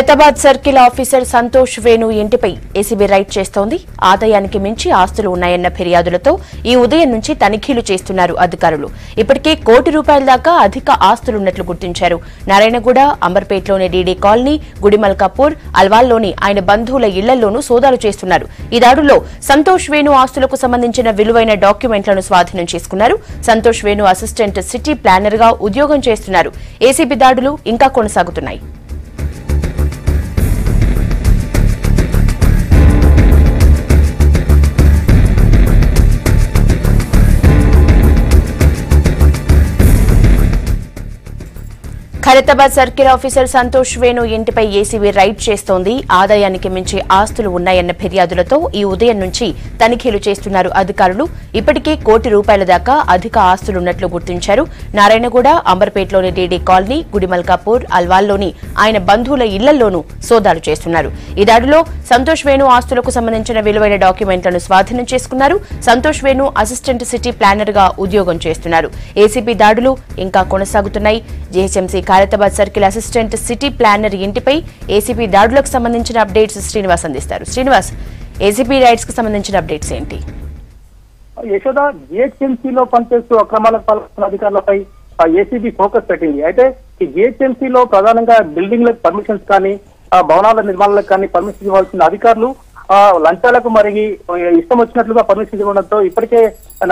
Khairatabad circle officer Santosh Venu ఇంటిపై ACB ride చేస్తోంది. ఆదాయానికి మించి ఆస్తులు ఉన్నాయన్న ఫిర్యాదులతో ఈ ఉదయం నుంచి తనిఖీలు చేస్తున్నారు అధికారులు. ఇప్పటికే ₹1,00,00,000 దాకా అధిక ఆస్తులున్నట్లు గుర్తించారు. నారాయణగూడ, అంబర్పేటలోని డీడీ కాలనీ, గుడిమల్కాపూర్, అల్వాల్లోని ఆయన బంధువుల ఇళ్లలోనూ సోదాలు చేస్తున్నారు. ఈ దాడుల్లో సంతోష్ వేణు ఆస్తులకు సంబంధించిన విలువైన డాక్యుమెంట్లను స్వాధీనం చేసుకున్నారు. Santosh Venu assistant city planar గా ఉద్యోగం చేస్తున్నారు. ఏసీబీ దాడులు ఇంకా కొనసాగుతున్నాయి. ఖైరతాబాద్ సర్కిల్ ఆఫీసర్ సంతోష్ వేణు ఇంటిపై ఏసీబీ రైడ్ చేస్తోంది. ఆదాయానికి మించి ఆస్తులు ఉన్నాయన్న ఫిర్యాదులతో ఈ ఉదయం నుంచి తనిఖీలు చేస్తున్నారు అధికారులు. ఇప్పటికే ₹1,00,00,000 దాకా అధిక ఆస్తులున్నట్లు గుర్తించారు. నారాయణగూడ, అంబర్పేటలోని డీడీ కాలనీ, గుడిమల్కాపూర్, అల్వాల్లోని ఆయన బంధువుల ఇళ్లలోనూ సోదాలు చేస్తున్నారు. ఈ దాడిలో సంతోష్ వేణు ఆస్తులకు సంబంధించిన విలువైన డాక్యుమెంట్లను స్వాధీనం చేసుకున్నారు. Santosh Venu assistant city planar గా ఉద్యోగం చేస్తున్నారు. ఏసీబీ దాడులు ఇంకా కొనసాగుతున్నాయి. GHMC Khairatabad circle assistant city planar ఇంటిపై ఏసీబీ దాడులకు సంబంధించిన అప్డేట్స్ శ్రీనివాస్ అందిస్తారు. శ్రీనివాస్, ఏసీబీ రైడ్స్ కు సంబంధించిన అప్డేట్స్ ఏంటి? యశోద, జిహెచ్ఎంసీలో పనిచేస్తూ అక్రమాలకు పాల్పడుతున్న అధికారులపై ఏసీబీ ఫోకస్ పెట్టింది. అయితే ఈ జిహెచ్ఎంసీలో ప్రధానంగా బిల్డింగ్లకు పర్మిషన్స్ కానీ, భవనాల నిర్మాణాలకు కానీ పర్మిషన్ ఇవ్వాల్సిన అధికారులు లంచాలకు మరిగి ఇష్టం వచ్చినట్లుగా పర్మిషన్ ఇవ్వడంతో ఇప్పటికే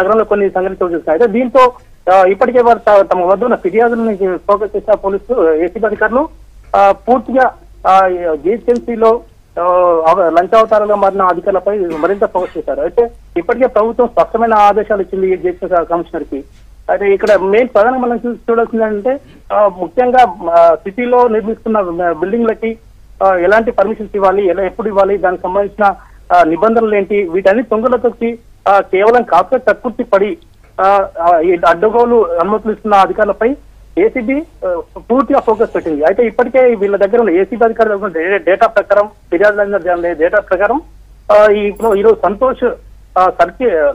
నగరంలో కొన్ని సంఘటనలు చోటు చేసుకున్నాయి. అయితే దీంతో ఇప్పటికే వారు తమ వద్ద ఉన్న ఫిర్యాదులను ఫోకస్ చేసిన పోలీసులు, ఏసీబీ అధికారులు పూర్తిగా జిహెచ్ఎంసీలో లంచావతారాలుగా మారిన అధికారులపై మరింత ఫోకస్ చేశారు. అయితే ఇప్పటికే ప్రభుత్వం స్పష్టమైన ఆదేశాలు ఇచ్చింది జిహెచ్ఎంసీ కమిషనర్ కి. అయితే ఇక్కడ మెయిన్ ప్రధానంగా మనం చూడాల్సింది ఏంటంటే ముఖ్యంగా సిటీలో నిర్మిస్తున్న బిల్డింగ్లకి ఎలాంటి పర్మిషన్స్ ఇవ్వాలి, ఎప్పుడు ఇవ్వాలి, దానికి సంబంధించిన నిబంధనలు ఏంటి, వీటన్ని తొంగలో తొక్కి కేవలం కార్పొరేట్ ప్రకృతి పడి అడ్డగోలు అనుమతులు ఇస్తున్న అధికారులపై ఏసీబీ పూర్తిగా ఫోకస్ పెట్టింది. అయితే ఇప్పటికే వీళ్ళ దగ్గర ఉన్న ఏసీబీ అధికారుల డేటా ప్రకారం, ఫిర్యాదుల డేటా ప్రకారం ఈరోజు సంతోష్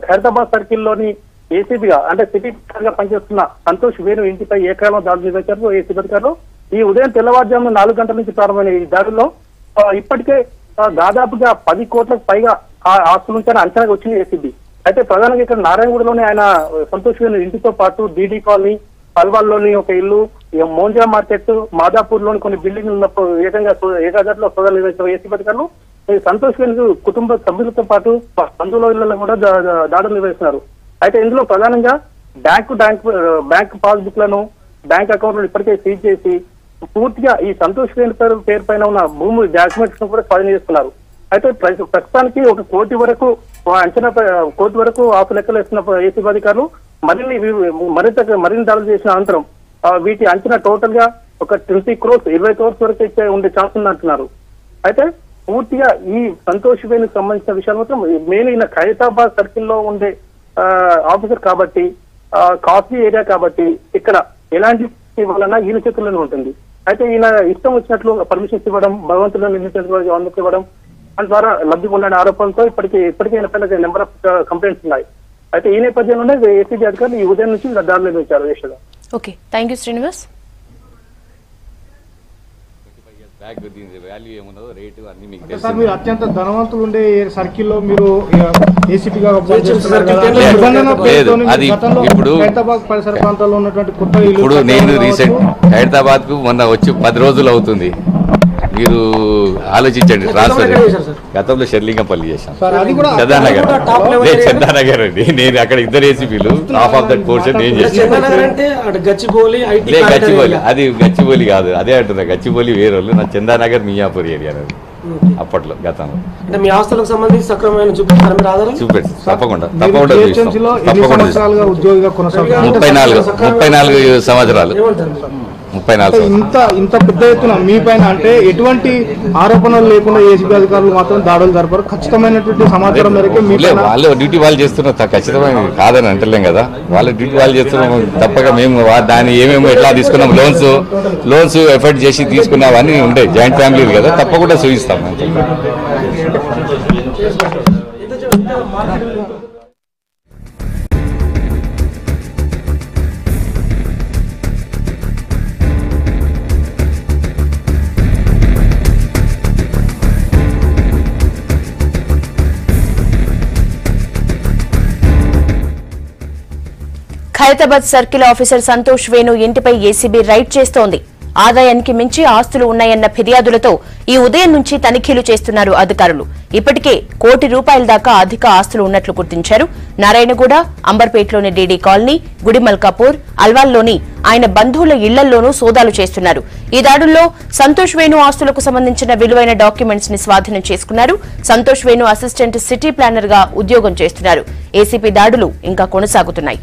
ఖైరతాబాద్ సర్కిల్లోని ఏసీబీగా అంటే సిటీ గా పనిచేస్తున్న సంతోష్ వేణు ఇంటిపై ఏకాలంలో దాడులు నిర్వహించారు ఏసీబీ అధికారులు. ఈ ఉదయం తెల్లవారుజామున 4 గంటల నుంచి ప్రారంభమైన ఈ దాడుల్లో ఇప్పటికే దాదాపుగా 10 కోట్లకు పైగా ఆస్తులుంటాయని అంచనాగా వచ్చింది ఏసీబీ. అయితే ప్రధానంగా ఇక్కడ నారాయణగూడలోని ఆయన సంతోష్ వేణు ఇంటితో పాటు డీడీ కాలనీ, పల్వాల్లోని ఒక ఇల్లు, మోంజా మార్కెట్, మాదాపూర్ లోని కొన్ని బిల్డింగ్లు ఏకాదట్లో సోదాలు నిర్వహించిన ఏసీబీ అధికారులు సంతోష్ వేణు కుటుంబ సభ్యులతో పాటు బంధువుల ఇళ్లలో కూడా దాడులు నిర్వహిస్తున్నారు. అయితే ఇందులో ప్రధానంగా బ్యాంక్ పాస్బుక్ లను, బ్యాంక్ అకౌంట్లను ఇప్పటికే సీజ్ చేసి పూర్తిగా ఈ సంతోష్ వేణు పేరు పైన ఉన్న భూమి డాక్యుమెంట్స్ కూడా స్వాధీనం చేసుకున్నారు. అయితే ప్రస్తుతానికి ₹1,00,00,000 వరకు అంచనా ₹1,00,00,000 వరకు ఆపు లెక్కలు వేస్తున్న ఏసీబీ అధికారులు మరిన్ని దాడులు చేసిన అనంతరం వీటి అంచనా టోటల్ గా ఒక 20 crores 20 crores వరకు ఇచ్చే ఉండే ఛాన్స్ ఉందంటున్నారు. అయితే పూర్తిగా ఈ సంతోష్ వేణుకు సంబంధించిన విషయాలు మాత్రం మెయిన్ ఈయన ఖైరతాబాద్ సర్కిల్లో ఉండే ఆఫీసర్ కాబట్టి, కాస్ట్లీ ఏరియా కాబట్టి ఇక్కడ ఎలాంటి వలన ఈయన చేతుల్లోనే ఉంటుంది. అయితే ఈయన ఇష్టం వచ్చినట్లు పర్మిషన్స్ ఇవ్వడం, భగవంతులను నిర్మించినట్లు అనుమతి ఇవ్వడం, దాని ద్వారా లబ్ధి పొందనే ఆరోపణలతో ఇప్పటికే నెంబర్ ఆఫ్ కంప్లైంట్స్ ఉన్నాయి. అయితే ఈ నేపథ్యంలోనే ఏసీబీ అధికారులు ఈ ఉదయం నుంచి దాడులు నిర్వహించారు. Yashoda, okay, thank you Srinivas. మీరు అత్యంత ధనవంతులు ఉండే సర్కిల్లో మీరు ఏసీపీగా హైదరాబాద్ పరిసర ప్రాంతాల్లో ఉన్నటువంటి కొత్త ఇప్పుడు నేను రీసెంట్ హైదరాబాద్ కు మొన్న వచ్చి 10 రోజులు అవుతుంది. మీరు ఆలోచించండి. ట్రాన్స్ఫర్ గతంలో షెర్లింగంపల్లి చేశాను, చందానగర్ అండి. నేను అక్కడ 2 ఏసీపీలు, హాఫ్ ఆఫ్ దట్ పోర్షన్ నేను చేశాను. గచ్చిబౌలి అది గచ్చిబౌలి కాదు, అదే అంటున్నా. గచ్చిబౌలి వేరే వాళ్ళు, నా చందానగర్ మియాపూర్ ఏరియా అప్పట్లో గతంలో. అంటే మీ ఆస్తులకు సంబంధించి సక్రమమైన చూపెట్టి తప్పకుండా 34 సంవత్సరాలు. ఇంత పెద్ద ఎత్తున మీ పైన అంటే ఎటువంటి ఆరోపణలు లేకుండా ఏసీబీ అధికారులు మాత్రం దాడులు జరపరు. ఖచ్చితమైనటువంటి సమాచారం మేరకు వాళ్ళు డ్యూటీ వాళ్ళు చేస్తున్నారు. ఖచ్చితమైన కాదని అంటలేం కదా, వాళ్ళ డ్యూటీ వాళ్ళు చేస్తున్నాం. తప్పక మేము దాన్ని ఏమేమి ఎట్లా తీసుకున్నాం, లోన్స్ ఎఫర్ట్ చేసి తీసుకున్నావన్నీ ఉంటాయి. జాయింట్ ఫ్యామిలీ కదా, తప్పకుండా చూపిస్తాం. ఖైరతాబాద్ సర్కిల్ ఆఫీసర్ సంతోష్ వేణు ఇంటిపై ఏసీబీ రైడ్ చేస్తోంది. ఆదాయానికి మించి ఆస్తులు ఉన్నాయన్న ఫిర్యాదులతో ఈ ఉదయం నుంచి తనిఖీలు చేస్తున్నారు అధికారులు. ఇప్పటికే ₹1,00,00,000 దాకా అధిక ఆస్తులు ఉన్నట్లు గుర్తించారు. నారాయణగూడ, అంబర్పేటలోని డీడీ కాలనీ, గుడిమల్కాపూర్, అల్వాల్లోని ఆయన బంధువుల ఇళ్లల్లోనూ సోదాలు చేస్తున్నారు. ఈ దాడుల్లో సంతోష్ వేణు ఆస్తులకు సంబంధించిన విలువైన డాక్యుమెంట్స్ ని స్వాధీనం చేసుకున్నారు. Santosh Venu assistant city planar గా ఉద్యోగం చేస్తున్నారు. ఏసీపీ దాడులు ఇంకా కొనసాగుతున్నాయి.